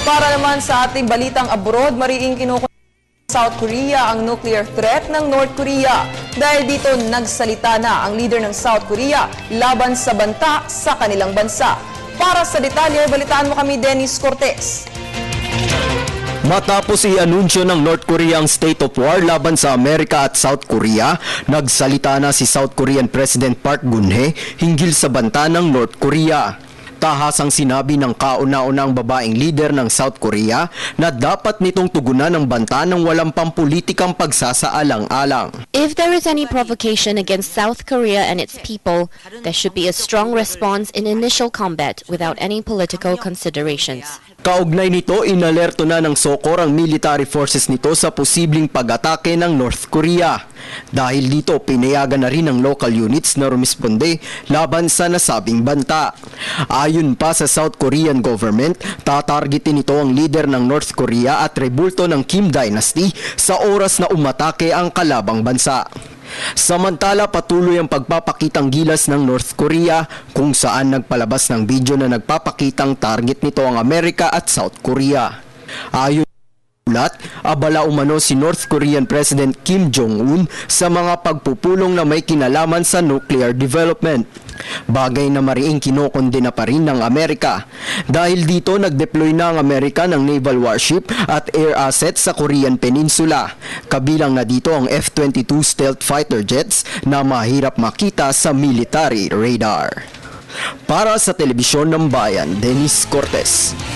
Para naman sa ating balitang abroad, mariing kinukuha South Korea ang nuclear threat ng North Korea. Dahil dito nagsalita na ang leader ng South Korea laban sa banta sa kanilang bansa. Para sa detalye, balitaan mo kami, Dennis Cortez. Matapos i-anunsyo ng North Korea ang state of war laban sa Amerika at South Korea, nagsalita na si South Korean President Park Geun-hye hinggil sa banta ng North Korea. Tahasang sinabi ng kauna-unang babaeng leader ng South Korea na dapat nitong tugunan ang banta ng walang pampulitikang pagsasaalang-alang. If there is any provocation against South Korea and its people, there should be a strong response in initial combat without any political considerations. Kaugnay nito, inalerto na ng SOCOR ang military forces nito sa posibleng pag-atake ng North Korea. Dahil dito, pinayagan na rin ng local units na rumisponde laban sa nasabing banta. Ayon pa sa South Korean government, tatargetin nito ang leader ng North Korea at rebulto ng Kim Dynasty sa oras na umatake ang kalabang bansa. Samantala, patuloy ang pagpapakitang gilas ng North Korea kung saan nagpalabas ng video na nagpapakitang target nito ang Amerika at South Korea. Ayon ulat, abala umano si North Korean President Kim Jong-un sa mga pagpupulong na may kinalaman sa nuclear development. Bagay na mariing kinokondena pa rin ng Amerika. Dahil dito, nag-deploy na ang Amerika ng naval warship at air assets sa Korean Peninsula. Kabilang na dito ang F-22 stealth fighter jets na mahirap makita sa military radar. Para sa Telebisyon ng Bayan, Dennis Cortez.